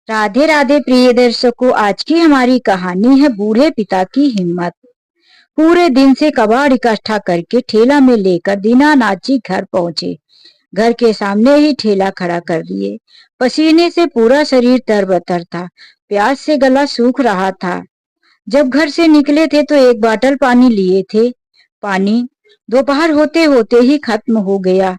राधे राधे प्रिय दर्शकों, आज की हमारी कहानी है बूढ़े पिता की हिम्मत। पूरे दिन से कबाड़ इकट्ठा करके ठेला में लेकर दीनानाथ जी घर पहुंचे। घर के सामने ही ठेला खड़ा कर दिए। पसीने से पूरा शरीर तरबतर था। प्यास से गला सूख रहा था। जब घर से निकले थे तो एक बोतल पानी लिए थे। पानी दोपहर होते होते ही खत्म हो गया।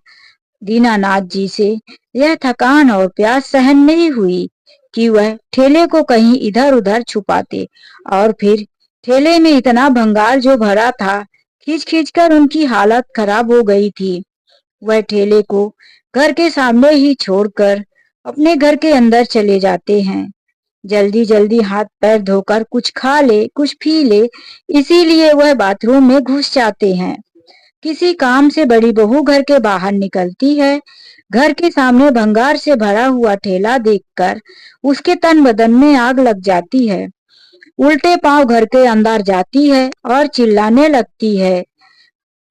दीनानाथ जी से यह थकान और प्यास सहन नहीं हुई कि वह ठेले को कहीं इधर उधर छुपाते। और फिर ठेले में इतना भंगार जो भरा था, खींच खींच कर उनकी हालत खराब हो गई थी। वह ठेले को घर के सामने ही छोड़कर अपने घर के अंदर चले जाते हैं। जल्दी जल्दी हाथ पैर धोकर कुछ खा ले कुछ पी ले, इसीलिए वह बाथरूम में घुस जाते हैं। किसी काम से बड़ी बहू घर के बाहर निकलती है। घर के सामने भंगार से भरा हुआ ठेला देखकर उसके तन बदन में आग लग जाती है। उल्टे पांव घर के अंदर जाती है और चिल्लाने लगती है,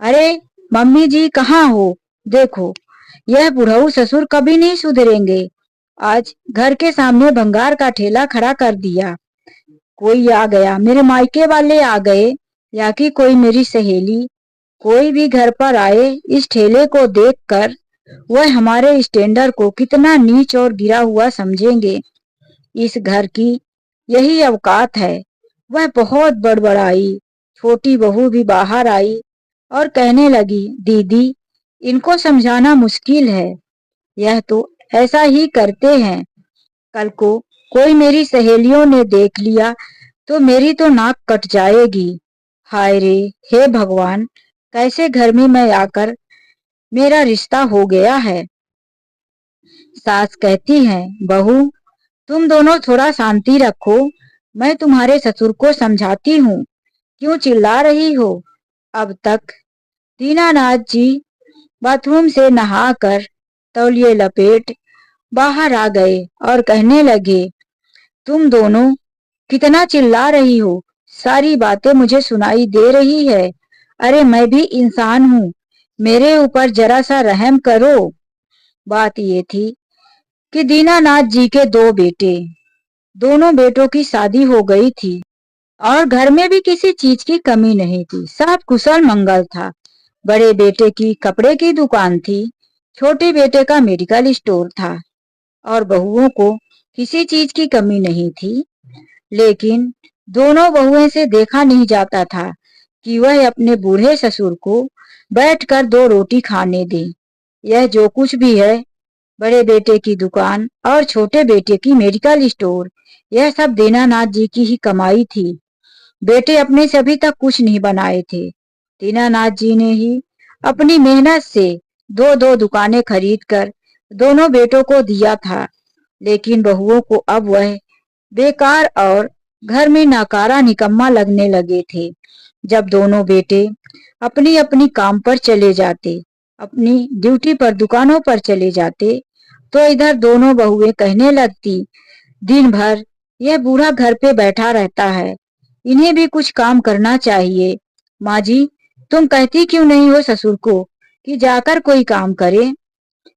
अरे मम्मी जी कहाँ हो? देखो, यह बुढ़ऊ ससुर कभी नहीं सुधरेंगे। आज घर के सामने भंगार का ठेला खड़ा कर दिया। कोई आ गया, मेरे मायके वाले आ गए, या कि कोई मेरी सहेली, कोई भी घर पर आए, इस ठेले को देखकर वह हमारे स्टैंडर्ड को कितना नीच और गिरा हुआ समझेंगे। इस घर की यही औकात है। वह बहुत बड़बड़ाई। छोटी बहू भी बाहर आई और कहने लगी, दीदी, इनको समझाना मुश्किल है। यह तो ऐसा ही करते हैं। कल को कोई मेरी सहेलियों ने देख लिया तो मेरी तो नाक कट जाएगी। हाय रे, हे भगवान, कैसे घर में मैं आकर मेरा रिश्ता हो गया है। सास कहती है, बहू, तुम दोनों थोड़ा शांति रखो, मैं तुम्हारे ससुर को समझाती हूँ, क्यों चिल्ला रही हो? अब तक दीनानाथ जी बाथरूम से नहाकर तौलिए लपेट बाहर आ गए और कहने लगे, तुम दोनों कितना चिल्ला रही हो? सारी बातें मुझे सुनाई दे रही है। अरे मैं भी इंसान हूँ, मेरे ऊपर जरा सा रहम करो। बात ये थी कि दीनानाथ जी के दो बेटे, दोनों बेटों की शादी हो गई थी और घर में भी किसी चीज की कमी नहीं थी। सब कुशल मंगल था। बड़े बेटे की कपड़े की दुकान थी, छोटे बेटे का मेडिकल स्टोर था और बहुओं को किसी चीज की कमी नहीं थी। लेकिन दोनों बहुओं से देखा नहीं जाता था कि वह अपने बूढ़े ससुर को बैठकर दो रोटी खाने दे। यह जो कुछ भी है, बड़े बेटे की दुकान और छोटे बेटे की मेडिकल स्टोर, यह सब दीनानाथ जी की ही कमाई थी। बेटे अपने से अभी तक कुछ नहीं बनाए थे। दीनानाथ जी ने ही अपनी मेहनत से दो दो दुकानें खरीद कर दोनों बेटों को दिया था। लेकिन बहुओं को अब वह बेकार और घर में नाकारा निकम्मा लगने लगे थे। जब दोनों बेटे अपनी अपनी काम पर चले जाते, अपनी ड्यूटी पर दुकानों पर चले जाते, तो इधर दोनों बहुएं कहने लगती, दिन भर यह बूढ़ा घर पे बैठा रहता है, इन्हें भी कुछ काम करना चाहिए। माँ जी, तुम कहती क्यों नहीं हो ससुर को कि जाकर कोई काम करे?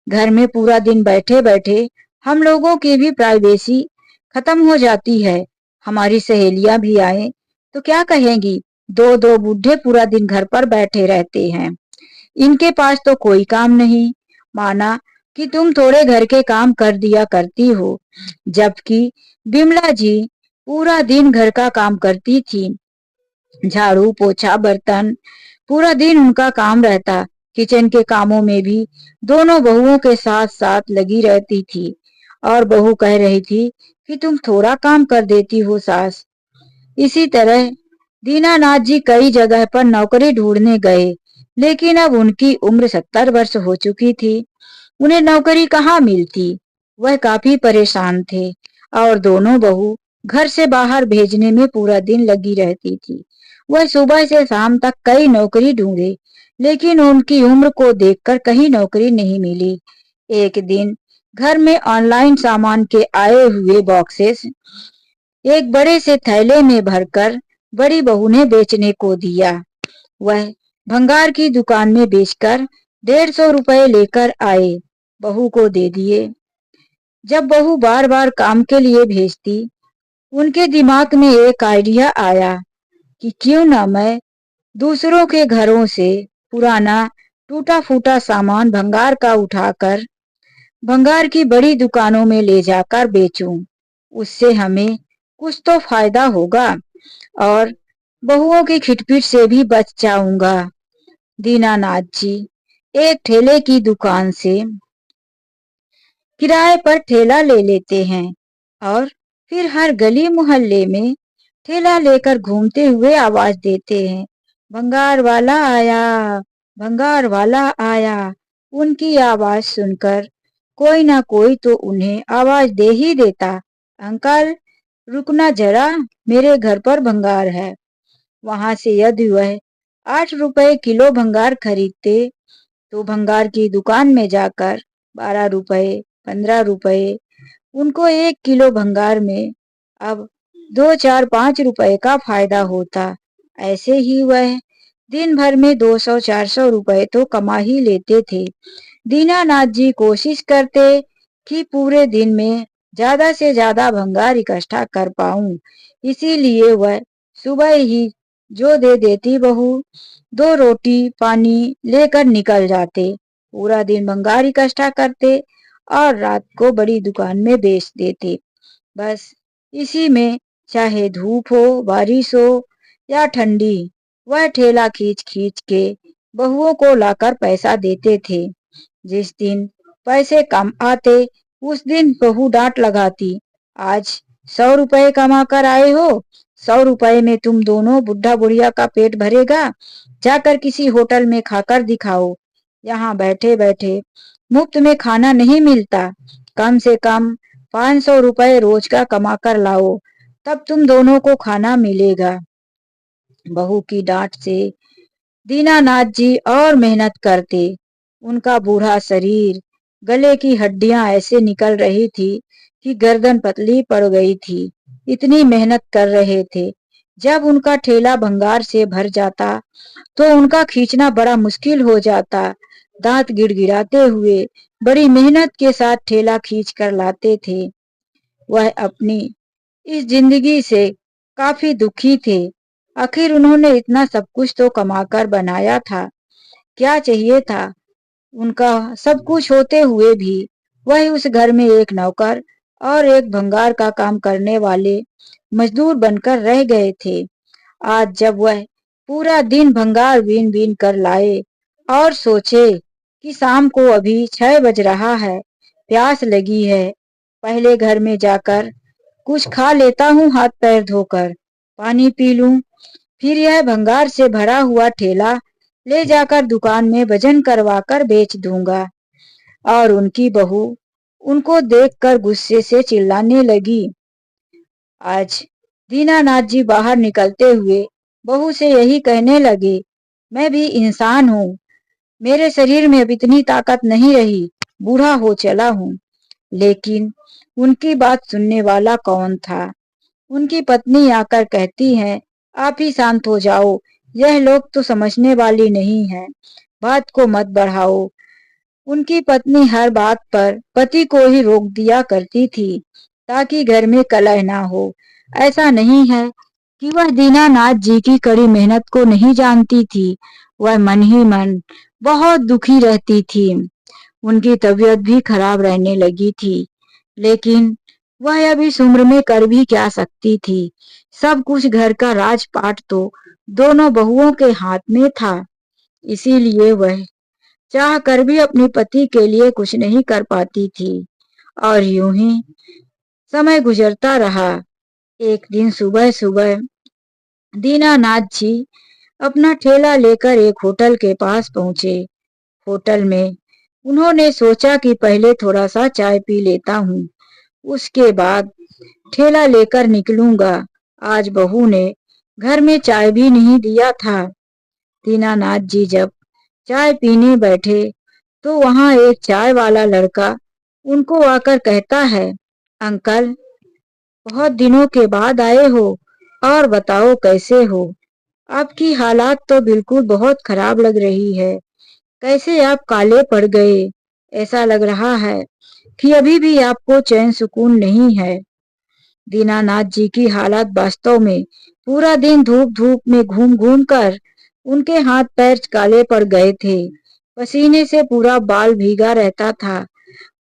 घर में पूरा दिन बैठे बैठे हम लोगों की भी प्राइवेसी खत्म हो जाती है। हमारी सहेलियां भी आए तो क्या कहेंगी, दो दो बूढ़े पूरा दिन घर पर बैठे रहते हैं, इनके पास तो कोई काम नहीं। माना कि तुम थोड़े घर के काम कर दिया करती हो, जबकि बिमला जी पूरा दिन घर का काम करती थी। झाड़ू पोछा बर्तन, पूरा दिन उनका काम रहता। किचन के कामों में भी दोनों बहुओं के साथ साथ लगी रहती थी। और बहू कह रही थी कि तुम थोड़ा काम कर देती हो सास। इसी तरह दीनानाथ जी कई जगह पर नौकरी ढूंढने गए, लेकिन अब उनकी उम्र 70 वर्ष हो चुकी थी। उन्हें नौकरी कहाँ मिलती। वह काफी परेशान थे और दोनों बहू घर से बाहर भेजने में पूरा दिन लगी रहती थी। वह सुबह से शाम तक कई नौकरी ढूंढे, लेकिन उनकी उम्र को देखकर कहीं नौकरी नहीं मिली। एक दिन घर में ऑनलाइन सामान के आए हुए बॉक्सेस एक बड़े से थैले में भरकर बड़ी बहू ने बेचने को दिया। वह भंगार की दुकान में बेचकर 150 रुपए लेकर आए, बहू को दे दिए। जब बहू बार बार काम के लिए भेजती, उनके दिमाग में एक आइडिया आया कि क्यों ना मैं दूसरों के घरों से पुराना टूटा फूटा सामान भंगार का उठाकर भंगार की बड़ी दुकानों में ले जाकर बेचूं। उससे हमें कुछ तो फायदा होगा और बहुओं की खिटपिट से भी बच जाऊंगा। दीनानाथ जी एक ठेले की दुकान से किराए पर ठेला ले लेते हैं और फिर हर गली मोहल्ले में ठेला लेकर घूमते हुए आवाज देते हैं, भंगार वाला आया, भंगार वाला आया। उनकी आवाज सुनकर कोई ना कोई तो उन्हें आवाज दे ही देता, अंकल रुकना जरा, मेरे घर पर भंगार है। वहां से यदि वह 8 रुपए किलो भंगार खरीदते तो भंगार की दुकान में जाकर 12 रुपए 15 रुपए, उनको 1 किलो भंगार में अब 2 4 5 रुपए का फायदा होता। ऐसे ही वह दिन भर में 200 400 रुपए तो कमा ही लेते थे। दीनानाथ जी कोशिश करते कि पूरे दिन में ज्यादा से ज्यादा भंगार इकट्ठा कर पाऊं, इसीलिए वह सुबह ही जो दे देती बहू 2 रोटी पानी लेकर निकल जाते। पूरा दिन भंगार इकट्ठा करते और रात को बड़ी दुकान में बेच देते। बस इसी में चाहे धूप हो बारिश हो या ठंडी, वह ठेला खींच खींच के बहुओं को लाकर पैसा देते थे। जिस दिन पैसे कम आते उस दिन बहू डांट लगाती, आज 100 रुपए कमा कर आए हो, 100 रुपए में तुम दोनों बुढ़ा बुढ़िया का पेट भरेगा, जाकर किसी होटल में खाकर दिखाओ। यहाँ बैठे बैठे मुफ्त में खाना नहीं मिलता, कम से कम 500 रुपए रोज का कमा कर लाओ, तब तुम दोनों को खाना मिलेगा। बहू की डांट से दीनानाथ जी और मेहनत करते। उनका बूढ़ा शरीर, गले की हड्डियां ऐसे निकल रही थी कि गर्दन पतली पड़ गई थी। इतनी मेहनत कर रहे थे। जब उनका ठेला भंगार से भर जाता तो उनका खींचना बड़ा मुश्किल हो जाता। दांत गिड़गिड़ाते हुए बड़ी मेहनत के साथ ठेला खींच कर लाते थे। वह अपनी इस जिंदगी से काफी दुखी थे। आखिर उन्होंने इतना सब कुछ तो कमाकर बनाया था, क्या चाहिए था। उनका सब कुछ होते हुए भी वह उस घर में एक नौकर और एक भंगार का काम करने वाले मजदूर बनकर रह गए थे। आज जब वह पूरा दिन भंगार बीन बीन कर लाए और सोचे कि शाम को अभी 6 बज रहा है, प्यास लगी है, पहले घर में जाकर कुछ खा लेता हूँ, हाथ पैर धोकर पानी पी लूं, फिर यह भंगार से भरा हुआ ठेला ले जाकर दुकान में वजन करवाकर बेच दूंगा। और उनकी बहू उनको देखकर गुस्से से चिल्लाने लगी। आज दीनानाथ जी बाहर निकलते हुए बहू से यही कहने लगे, मैं भी इंसान हूँ, मेरे शरीर में अब इतनी ताकत नहीं रही, बूढ़ा हो चला हूँ। लेकिन उनकी बात सुनने वाला कौन था। उनकी पत्नी आकर कहती है, आप ही शांत हो जाओ, यह लोग तो समझने वाली नहीं है, बात को मत बढ़ाओ। उनकी पत्नी हर बात पर पति को ही रोक दिया करती थी ताकि घर में कलह ना हो। ऐसा नहीं है कि वह दीनानाथ जी की कड़ी मेहनत को नहीं जानती थी, वह मन ही मन बहुत दुखी रहती थी। उनकी तबीयत भी खराब रहने लगी थी, लेकिन वह अब इस उम्र में कर भी क्या सकती थी। सब कुछ घर का राजपाट तो दोनों बहुओं के हाथ में था, इसीलिए वह चाह कर भी अपने पति के लिए कुछ नहीं कर पाती थी। और यूं ही समय गुजरता रहा। एक दिन सुबह सुबह दीनानाथ जी अपना ठेला लेकर एक होटल के पास पहुंचे। होटल में उन्होंने सोचा कि पहले थोड़ा सा चाय पी लेता हूँ, उसके बाद ठेला लेकर निकलूंगा। आज बहू ने घर में चाय भी नहीं दिया था। दीनानाथ जी जब चाय पीने बैठे तो वहां एक चाय वाला लड़का उनको आकर कहता है, अंकल बहुत दिनों के बाद आए हो और बताओ कैसे हो। आपकी हालात तो बिल्कुल बहुत खराब लग रही है, कैसे आप काले पड़ गए, ऐसा लग रहा है कि अभी भी आपको चैन सुकून नहीं है। दीनानाथ जी की हालत वास्तव में पूरा दिन धूप धूप में घूम घूम कर उनके हाथ पैर काले पड़ गए थे। पसीने से पूरा बाल भीगा रहता था।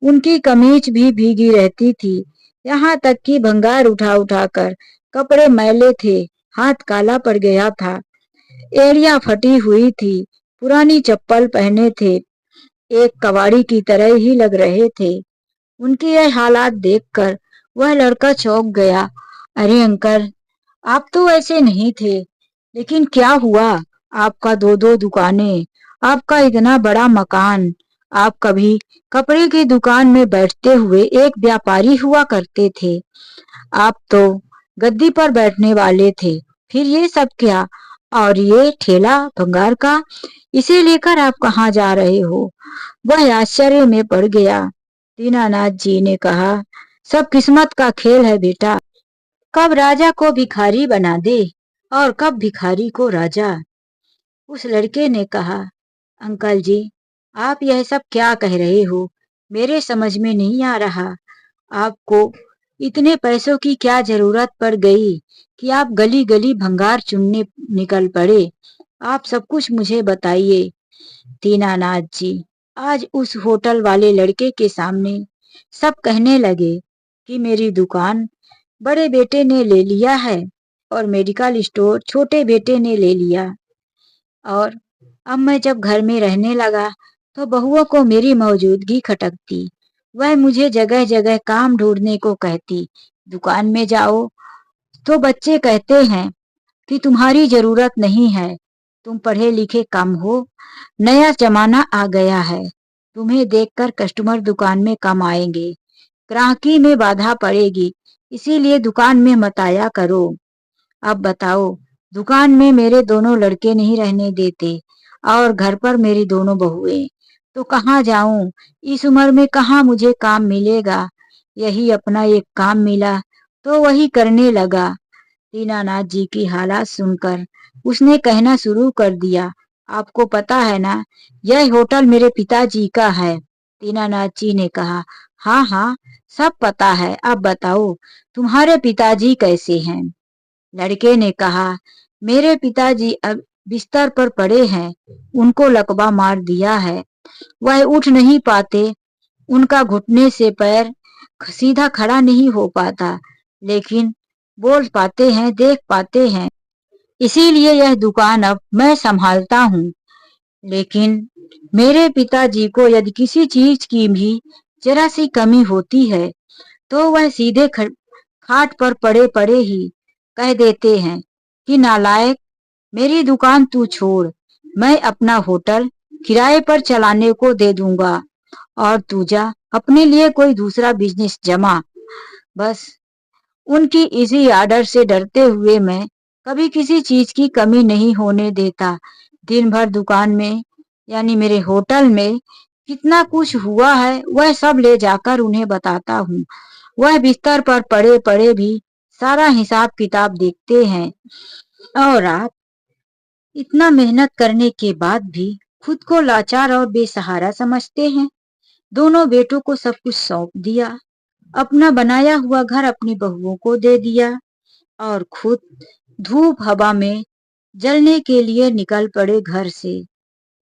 उनकी कमीज भी भीगी रहती थी। यहाँ तक कि भंगार उठा उठा कर कपड़े मैले थे। हाथ काला पड़ गया था। एड़ियां फटी हुई थी। पुरानी चप्पल पहने थे। एक कबाड़ी की तरह ही लग रहे थे। उनके यह हालात देखकर वह लड़का चौंक गया। अरे अंकल, आप तो ऐसे नहीं थे। लेकिन क्या हुआ? आपका दो दो दुकानें, आपका इतना बड़ा मकान, आप कभी कपड़े की दुकान में बैठते हुए एक व्यापारी हुआ करते थे। आप तो गद्दी पर बैठने वाले थे। फिर ये सब क्या? और ये ठेला भंगार का, इसे लेकर आप कहाँ जा रहे हो? वह आश्चर्य में पड़ गया। दीनानाथ जी ने कहा, सब किस्मत का खेल है बेटा। कब राजा को भिखारी बना दे और कब भिखारी को राजा। उस लड़के ने कहा, अंकल जी, आप यह सब क्या कह रहे हो? मेरे समझ में नहीं आ रहा। आपको इतने पैसों की क्या जरूरत पड़ गई कि आप गली गली भंगार चुनने निकल पड़े? आप सब कुछ मुझे बताइए। दीनानाथ जी आज उस होटल वाले लड़के के सामने सब कहने लगे कि मेरी दुकान बड़े बेटे ने ले लिया है और मेडिकल स्टोर छोटे बेटे ने ले लिया। और अब मैं जब घर में रहने लगा तो बहुओं को मेरी मौजूदगी खटकती। वह मुझे जगह जगह काम ढूंढने को कहती। दुकान में जाओ तो बच्चे कहते हैं कि तुम्हारी जरूरत नहीं है, तुम पढ़े लिखे कम हो, नया जमाना आ गया है, तुम्हें देखकर कस्टमर दुकान में कम आएंगे, ग्राहकी में बाधा पड़ेगी, इसीलिए दुकान में मत आया करो। अब बताओ, दुकान में मेरे दोनों लड़के नहीं रहने देते और घर पर मेरी दोनों बहुएं, तो कहाँ जाऊं? इस उम्र में कहाँ मुझे काम मिलेगा? यही अपना एक काम मिला तो वही करने लगा। दीनानाथ जी की हालात सुनकर उसने कहना शुरू कर दिया, आपको पता है ना, यह होटल मेरे पिताजी का है। दीनानाथ जी ने कहा, हाँ हाँ, सब पता है। अब बताओ, तुम्हारे पिताजी कैसे हैं? लड़के ने कहा, मेरे पिताजी अब बिस्तर पर पड़े हैं। उनको लकवा मार दिया है। वह उठ नहीं पाते। उनका घुटने से पैर सीधा खड़ा नहीं हो पाता, लेकिन बोल पाते हैं, देख पाते हैं। इसीलिए यह दुकान अब मैं संभालता हूँ। लेकिन मेरे पिताजी को यदि किसी चीज की भी जरा सी कमी होती है तो वह सीधे खाट पर पड़े पड़े ही कह देते हैं कि नालायक, मेरी दुकान तू छोड़, मैं अपना होटल किराए पर चलाने को दे दूंगा और तू जा अपने लिए कोई दूसरा बिजनेस जमा। बस उनकी इसी आर्डर से डरते हुए मैं कभी किसी चीज की कमी नहीं होने देता। दिन भर दुकान में यानी मेरे होटल में कितना कुछ हुआ है वह सब ले जाकर उन्हें बताता हूँ। वह बिस्तर पर पड़े पड़े भी सारा हिसाब किताब देखते हैं। और आप इतना मेहनत करने के बाद भी खुद को लाचार और बेसहारा समझते हैं। दोनों बेटों को सब कुछ सौंप दिया, अपना बनाया हुआ घर अपनी बहुओं को दे दिया और खुद धूप हवा में जलने के लिए निकल पड़े घर से।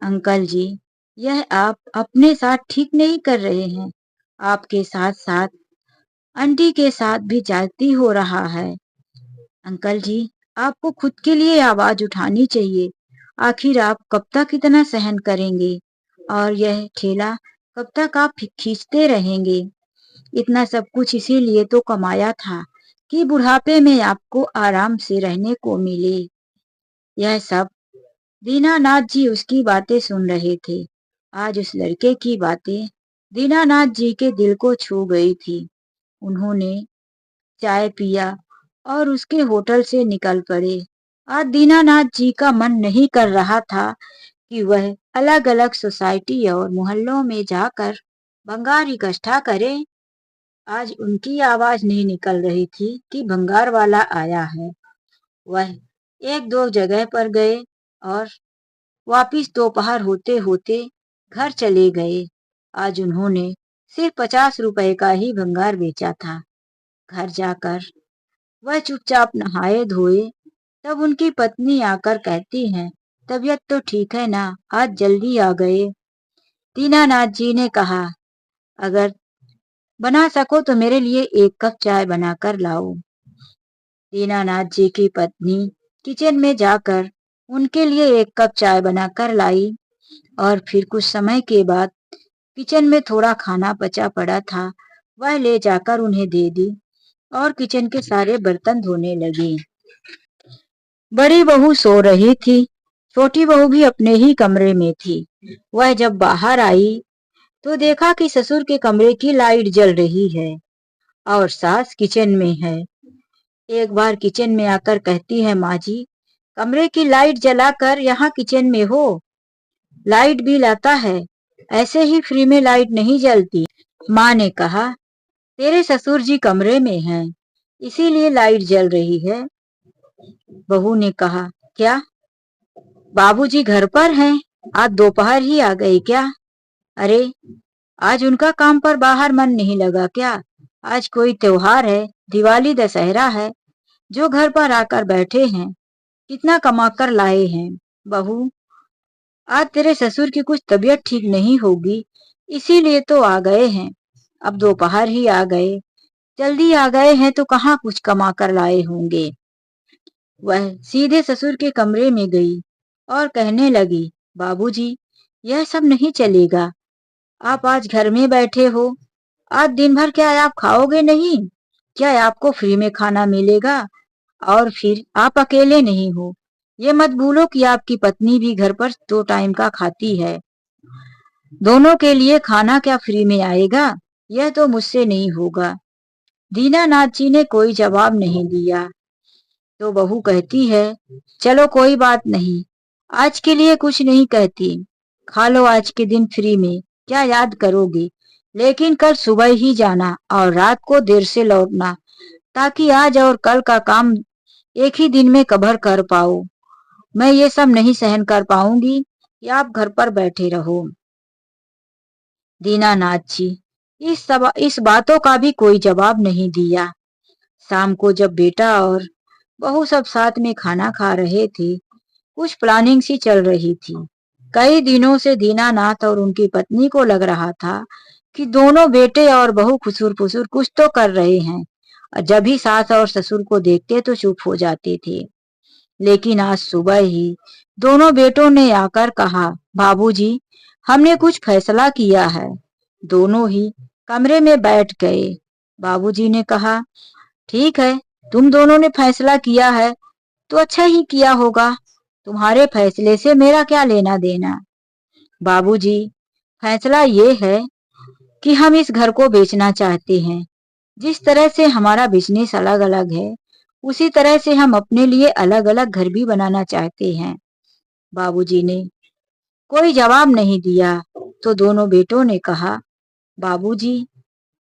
अंकल जी, यह आप अपने साथ ठीक नहीं कर रहे हैं। आपके साथ साथ आंटी के साथ भी जाती हो रहा है। अंकल जी, आपको खुद के लिए आवाज उठानी चाहिए। आखिर आप कब तक इतना सहन करेंगे? और यह ठेला कब तक आप खींचते रहेंगे? इतना सब कुछ इसीलिए तो कमाया था कि बुढ़ापे में आपको आराम से रहने को मिले। यह सब दीनानाथ जी उसकी बातें सुन रहे थे। आज उस लड़के की बातें दीनानाथ जी के दिल को छू गई थी। उन्होंने चाय पिया और उसके होटल से निकल पड़े। आज दीनानाथ जी का मन नहीं कर रहा था कि वह अलग अलग सोसाइटी और मोहल्लों में जाकर भंगार इकट्ठा करे। आज उनकी आवाज नहीं निकल रही थी कि भंगार वाला आया है। वह एक दो जगह पर गए और वापिस दोपहर होते होते घर चले गए। आज उन्होंने सिर्फ 50 रुपए का ही भंगार बेचा था। घर जाकर वह चुपचाप नहाए धोए। तब उनकी पत्नी आकर कहती है, तबीयत तो ठीक है ना, आज जल्दी आ गए। दीनानाथ जी ने कहा, अगर बना सको तो मेरे लिए 1 कप चाय बनाकर लाओ। दीनानाथ जी की पत्नी किचन में जाकर उनके लिए 1 कप चाय बनाकर लाई और फिर कुछ समय के बाद किचन में थोड़ा खाना बचा पड़ा था, वह ले जाकर उन्हें दे दी और किचन के सारे बर्तन धोने लगी। बड़ी बहू सो रही थी, छोटी बहू भी अपने ही कमरे में थी। वह जब बाहर आई तो देखा कि ससुर के कमरे की लाइट जल रही है और सास किचन में है। एक बार किचन में आकर कहती है, माँ जी, कमरे की लाइट जलाकर यहाँ किचन में हो, लाइट बिल आता है, ऐसे ही फ्री में लाइट नहीं जलती। माँ ने कहा, तेरे ससुर जी कमरे में हैं, इसीलिए लाइट जल रही है। बहू ने कहा, क्या बाबूजी घर पर हैं? आज दोपहर ही आ गए क्या? अरे, आज उनका काम पर बाहर मन नहीं लगा क्या? आज कोई त्योहार है, दिवाली दशहरा है, जो घर पर आकर बैठे हैं, कितना कमा कर लाए हैं। बहू, आज तेरे ससुर की कुछ तबीयत ठीक नहीं होगी, इसीलिए तो आ गए हैं। अब दोपहर ही आ गए, जल्दी आ गए हैं तो कहाँ कुछ कमा कर लाए होंगे। वह सीधे ससुर के कमरे में गई और कहने लगी, बाबूजी, यह सब नहीं चलेगा। आप आज घर में बैठे हो, आज दिन भर क्या आप खाओगे नहीं? क्या आपको फ्री में खाना मिलेगा? और फिर आप अकेले नहीं हो, ये मत भूलो कि आपकी पत्नी भी घर पर 2 टाइम का खाती है। दोनों के लिए खाना क्या फ्री में आएगा? यह तो मुझसे नहीं होगा। दीनानाथ जी ने कोई जवाब नहीं दिया। तो बहू कहती है, चलो कोई बात नहीं, आज के लिए कुछ नहीं कहती, खा लो आज के दिन फ्री में, क्या याद करोगे, लेकिन कल सुबह ही जाना और रात को देर से लौटना, ताकि आज और कल का काम एक ही दिन में कवर कर पाओ। मैं ये सब नहीं सहन कर पाऊंगी कि आप घर पर बैठे रहो। दीनानाथ जी इस बातों का भी कोई जवाब नहीं दिया। शाम को जब बेटा और बहू सब साथ में खाना खा रहे थे, कुछ प्लानिंग सी चल रही थी। कई दिनों से दीनानाथ और उनकी पत्नी को लग रहा था कि दोनों बेटे और बहू खुसुर फुसुर कुछ तो कर रहे हैं। जब भी सास और ससुर को देखते तो चुप हो जाते थे। लेकिन आज सुबह ही दोनों बेटों ने आकर कहा, बाबूजी, हमने कुछ फैसला किया है। दोनों ही कमरे में बैठ गए। बाबूजी ने कहा, ठीक है, तुम दोनों ने फैसला किया है तो अच्छा ही किया होगा, तुम्हारे फैसले से मेरा क्या लेना देना। बाबूजी, फैसला ये है कि हम इस घर को बेचना चाहते हैं। जिस तरह से हमारा बिजनेस अलग अलग है, उसी तरह से हम अपने लिए अलग अलग घर भी बनाना चाहते हैं। बाबूजी ने कोई जवाब नहीं दिया तो दोनों बेटों ने कहा, बाबूजी,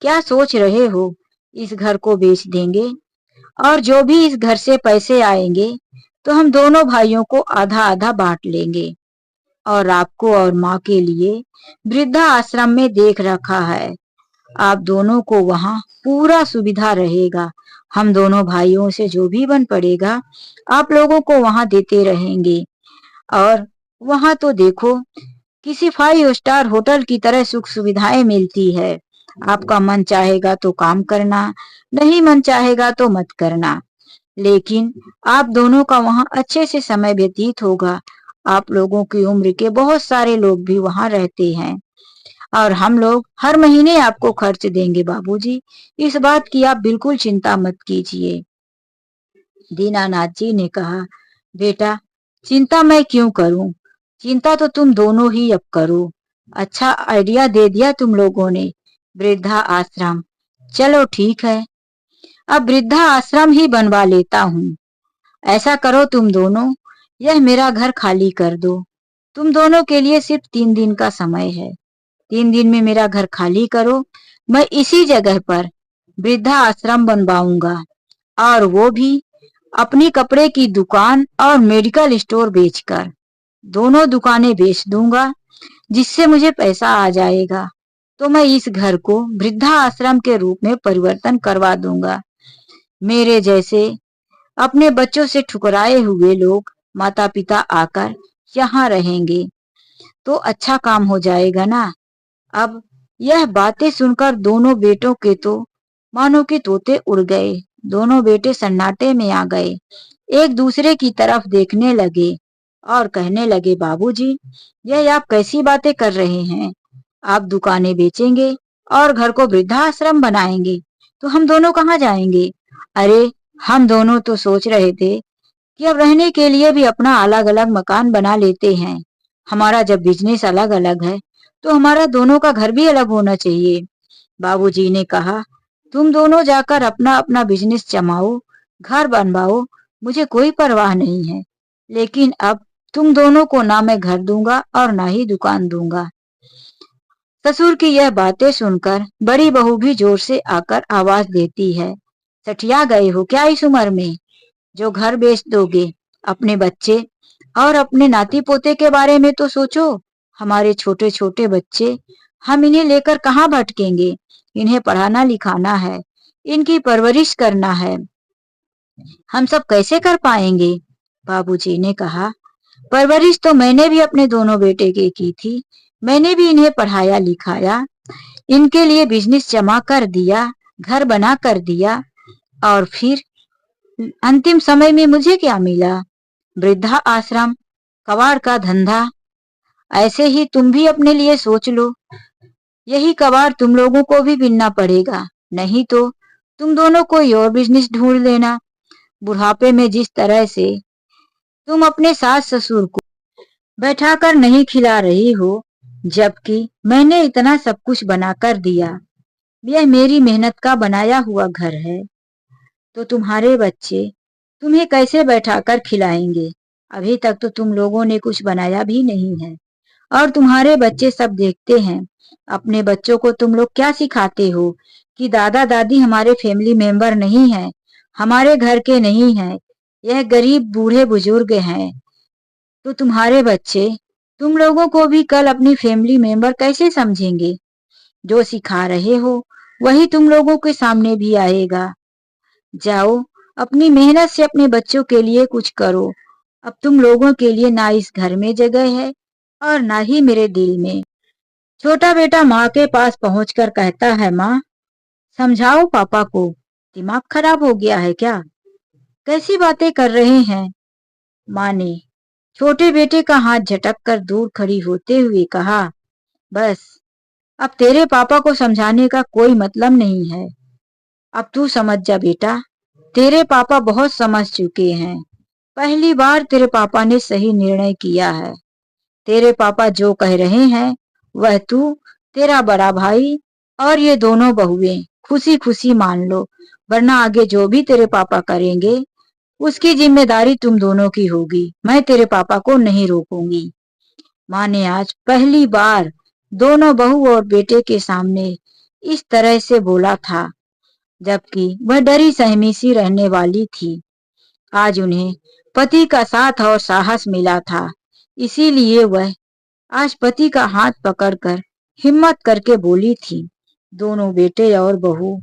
क्या सोच रहे हो, इस घर को बेच देंगे और जो भी इस घर से पैसे आएंगे तो हम दोनों भाइयों को आधा आधा बांट लेंगे और आपको और माँ के लिए वृद्धा आश्रम में देख रखा है। आप दोनों को वहाँ पूरा सुविधा रहेगा। हम दोनों भाइयों से जो भी बन पड़ेगा आप लोगों को वहाँ देते रहेंगे। और वहाँ तो देखो, किसी 5 स्टार होटल की तरह सुख सुविधाएं मिलती है। आपका मन चाहेगा तो काम करना, नहीं मन चाहेगा तो मत करना, लेकिन आप दोनों का वहाँ अच्छे से समय व्यतीत होगा। आप लोगों की उम्र के बहुत सारे लोग भी वहाँ रहते हैं और हम लोग हर महीने आपको खर्च देंगे। बाबूजी, इस बात की आप बिल्कुल चिंता मत कीजिए। दीनानाथ जी ने कहा, बेटा, चिंता मैं क्यों करूं, चिंता तो तुम दोनों ही अब करो। अच्छा आइडिया दे दिया तुम लोगों ने, वृद्धा आश्रम। चलो ठीक है, अब वृद्धा आश्रम ही बनवा लेता हूँ। ऐसा करो तुम दोनों, यह मेरा घर खाली कर दो। तुम दोनों के लिए सिर्फ 3 दिन का समय है। 3 दिन में मेरा घर खाली करो, मैं इसी जगह पर वृद्धा आश्रम बनवाऊंगा और वो भी अपनी कपड़े की दुकान और मेडिकल स्टोर बेचकर। दोनों दुकानें बेच दूंगा जिससे मुझे पैसा आ जाएगा तो मैं इस घर को वृद्धा आश्रम के रूप में परिवर्तन करवा दूंगा। मेरे जैसे अपने बच्चों से ठुकराए हुए लोग माता पिता आकर यहाँ रहेंगे तो अच्छा काम हो जाएगा ना। अब यह बातें सुनकर दोनों बेटों के तो मानो कि तोते उड़ गए। दोनों बेटे सन्नाटे में आ गए, एक दूसरे की तरफ देखने लगे और कहने लगे, बाबूजी, यह आप कैसी बातें कर रहे हैं? आप दुकानें बेचेंगे और घर को वृद्धाश्रम बनाएंगे तो हम दोनों कहाँ जाएंगे? अरे, हम दोनों तो सोच रहे थे कि अब रहने के लिए भी अपना अलग अलग मकान बना लेते हैं। हमारा जब बिजनेस अलग अलग है तो हमारा दोनों का घर भी अलग होना चाहिए। बाबूजी ने कहा, तुम दोनों जाकर अपना अपना बिजनेस जमाओ, घर बनवाओ, मुझे कोई परवाह नहीं है। लेकिन अब तुम दोनों को ना मैं घर दूंगा और ना ही दुकान दूंगा। ससुर की यह बातें सुनकर बड़ी बहू भी जोर से आकर आवाज देती है, सठिया गए हो क्या इस उम्र में, जो घर बेच दोगे? अपने बच्चे और अपने नाती पोते के बारे में तो सोचो। हमारे छोटे छोटे बच्चे, हम इन्हें लेकर कहाँ भटकेंगे? इन्हें पढ़ाना लिखाना है, इनकी परवरिश करना है, हम सब कैसे कर पाएंगे? बाबूजी ने कहा, परवरिश तो मैंने भी अपने दोनों बेटे की थी। मैंने भी इन्हें पढ़ाया लिखाया, इनके लिए बिजनेस जमा कर दिया, घर बना कर दिया, और फिर अंतिम समय में मुझे क्या मिला? वृद्धा आश्रम, कबाड़ का धंधा। ऐसे ही तुम भी अपने लिए सोच लो, यही कबाड़ तुम लोगों को भी बिनना पड़ेगा, नहीं तो तुम दोनों कोई और बिजनेस ढूंढ लेना। बुढ़ापे में जिस तरह से तुम अपने सास ससुर को बैठाकर नहीं खिला रही हो, जबकि मैंने इतना सब कुछ बनाकर दिया, यह मेरी मेहनत का बनाया हुआ घर है, तो तुम्हारे बच्चे तुम्हें कैसे बैठाकर खिलाएंगे? अभी तक तो तुम लोगों ने कुछ बनाया भी नहीं है और तुम्हारे बच्चे सब देखते हैं। अपने बच्चों को तुम लोग क्या सिखाते हो कि दादा दादी हमारे फैमिली मेंबर नहीं है, हमारे घर के नहीं है, यह गरीब बूढ़े बुजुर्ग हैं। तो तुम्हारे बच्चे तुम लोगों को भी कल अपनी फैमिली मेंबर कैसे समझेंगे? जो सिखा रहे हो वही तुम लोगों के सामने भी आएगा। जाओ, अपनी मेहनत से अपने बच्चों के लिए कुछ करो। अब तुम लोगों के लिए ना इस घर में जगह है और ना ही मेरे दिल में। छोटा बेटा माँ के पास पहुंचकर कहता है, माँ, समझाओ पापा को, दिमाग खराब हो गया है क्या? कैसी बातें कर रहे हैं? माँ ने छोटे बेटे का हाथ झटक कर दूर खड़ी होते हुए कहा, बस, अब तेरे पापा को समझाने का कोई मतलब नहीं है। अब तू समझ जा बेटा, तेरे पापा बहुत समझ चुके हैं। पहली बार तेरे पापा ने सही निर्णय किया है। तेरे पापा जो कह रहे हैं वह तू, तेरा बड़ा भाई और ये दोनों बहुएं खुशी खुशी मान लो, वरना आगे जो भी तेरे पापा करेंगे उसकी जिम्मेदारी तुम दोनों की होगी। मैं तेरे पापा को नहीं रोकूंगी। माँ ने आज पहली बार दोनों बहू और बेटे के सामने इस तरह से बोला था, जबकि वह डरी सहमी सी रहने वाली थी। आज उन्हें पति का साथ और साहस मिला था, इसीलिए वह आज पति का हाथ पकड़कर हिम्मत करके बोली थी। दोनों बेटे और बहू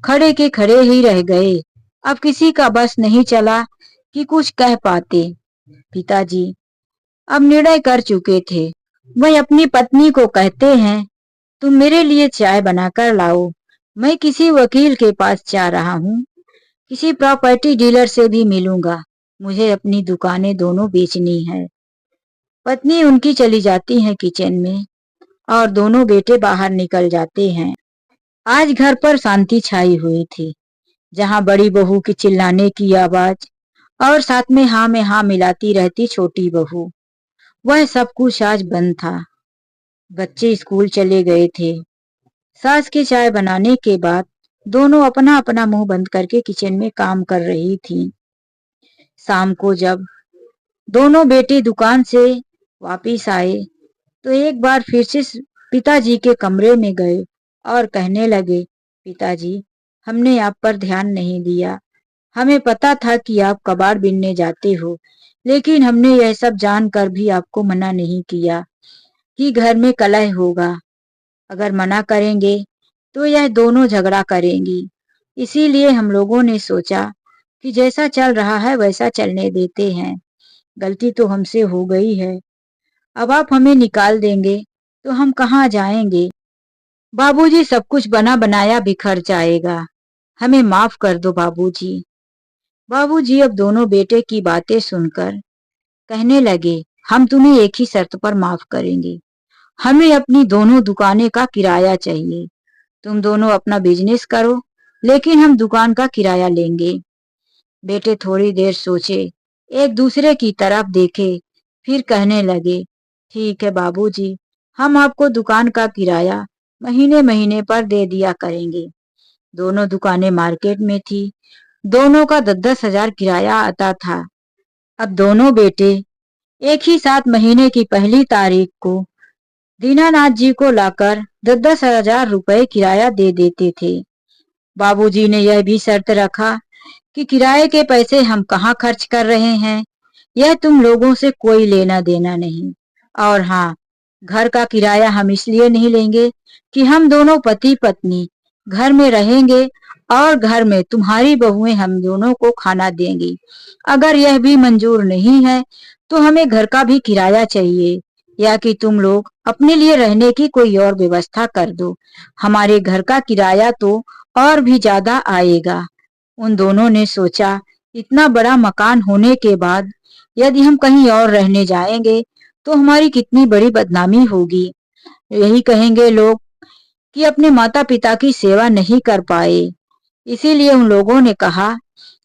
खड़े के खड़े ही रह गए। अब किसी का बस नहीं चला कि कुछ कह पाते। पिताजी अब निर्णय कर चुके थे। वह अपनी पत्नी को कहते हैं, तुम मेरे लिए चाय बनाकर लाओ, मैं किसी वकील के पास जा रहा हूँ, किसी प्रॉपर्टी डीलर से भी मिलूंगा, मुझे अपनी दुकानें दोनों बेचनी है। पत्नी उनकी चली जाती है किचन में और दोनों बेटे बाहर निकल जाते हैं। आज घर पर शांति छाई हुई थी, जहां बड़ी बहू की चिल्लाने की आवाज और साथ में हाँ मिलाती रहती छोटी बहू, वह सब कुछ आज बंद था। बच्चे स्कूल चले गए थे। सास के चाय बनाने के बाद दोनों अपना अपना मुंह बंद करके किचन में काम कर रही थीं। शाम को जब दोनों बेटे दुकान से वापिस आए तो एक बार फिर से पिताजी के कमरे में गए और कहने लगे, पिताजी, हमने आप पर ध्यान नहीं दिया। हमें पता था कि आप कबाड़ बीनने जाते हो, लेकिन हमने यह सब जानकर भी आपको मना नहीं किया कि घर में कलह होगा। अगर मना करेंगे तो यह दोनों झगड़ा करेंगी। इसीलिए हम लोगों ने सोचा कि जैसा चल रहा है वैसा चलने देते हैं। गलती तो हमसे हो गई है। अब आप हमें निकाल देंगे तो हम कहाँ जाएंगे? बाबूजी, सब कुछ बना बनाया बिखर जाएगा। हमें माफ कर दो बाबूजी। बाबूजी अब दोनों बेटे की बातें सुनकर कहने लगे, हम तुम्हें एक ही शर्त पर माफ करेंगे। हमें अपनी दोनों दुकानें का किराया चाहिए। तुम दोनों अपना बिजनेस करो, लेकिन हम दुकान का किराया लेंगे। बेटे थोड़ी देर सोचे, एक दूसरे की तरफ देखे, फिर कहने लगे, ठीक है बाबूजी, हम आपको दुकान का किराया महीने महीने पर दे दिया करेंगे। दोनों दुकानें मार्केट में थी। दोनों का 10-10 हजार किराया आता था। अब दोनों बेटे एक ही साथ महीने की पहली तारीख को दीनानाथ जी को लाकर 10-10 हजार रुपए किराया दे देते थे। बाबूजी ने यह भी शर्त रखा कि किराए के पैसे हम कहाँ खर्च कर रहे हैं, यह तुम लोगों से कोई लेना देना नहीं। और हाँ, घर का किराया हम इसलिए नहीं लेंगे कि हम दोनों पति पत्नी घर में रहेंगे और घर में तुम्हारी बहुएं हम दोनों को खाना देंगी। अगर यह भी मंजूर नहीं है तो हमें घर का भी किराया चाहिए, या कि तुम लोग अपने लिए रहने की कोई और व्यवस्था कर दो। हमारे घर का किराया तो और भी ज्यादा आएगा। उन दोनों ने सोचा, इतना बड़ा मकान होने के बाद यदि हम कहीं और रहने जाएंगे तो हमारी कितनी बड़ी बदनामी होगी। यही कहेंगे लोग कि अपने माता पिता की सेवा नहीं कर पाए। इसीलिए उन लोगों ने कहा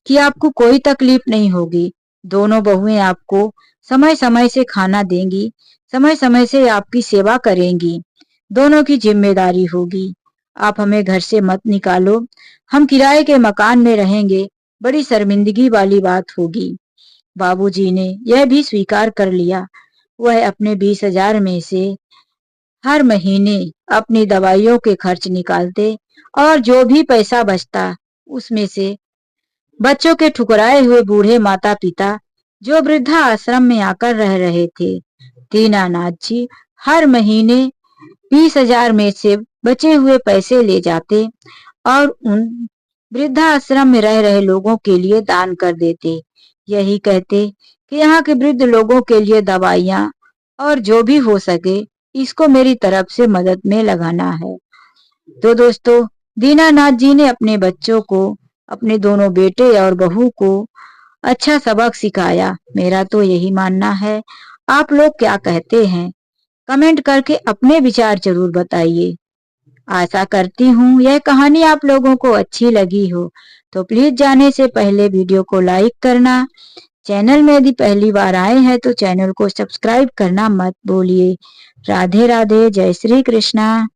कि आपको कोई तकलीफ नहीं होगी। दोनों बहुएं आपको समय समय से खाना देंगी, समय समय से आपकी सेवा करेंगी। दोनों की जिम्मेदारी होगी। आप हमें घर से मत निकालो, हम किराए के मकान में रहेंगे। बड़ी शर्मिंदगी वाली बात होगी। बाबूजी ने यह भी स्वीकार कर लिया। वह अपने 20 हजार में से हर महीने अपनी दवाइयों के खर्च निकालते और जो भी पैसा बचता उसमें से बच्चों के ठुकराए हुए बूढ़े माता पिता जो वृद्धा आश्रम में आकर रह रहे थे, दीनानाथ जी हर महीने 20 हजार में से बचे हुए पैसे ले जाते और उन वृद्धाश्रम में रह रहे लोगों के लिए दान कर देते। यही कहते कि यहाँ के वृद्ध लोगों के लिए दवाइयाँ और जो भी हो सके इसको मेरी तरफ से मदद में लगाना है। तो दोस्तों, दीनानाथ जी ने अपने बच्चों को, अपने दोनों बेटे और बहू को अच्छा सबक सिखाया। मेरा तो यही मानना है। आप लोग क्या कहते हैं? कमेंट करके अपने विचार जरूर बताइए। आशा करती हूँ यह कहानी आप लोगों को अच्छी लगी हो। तो प्लीज जाने से पहले वीडियो को लाइक करना। चैनल में यदि पहली बार आए हैं तो चैनल को सब्सक्राइब करना मत भूलिए। राधे राधे, जय श्री कृष्णा।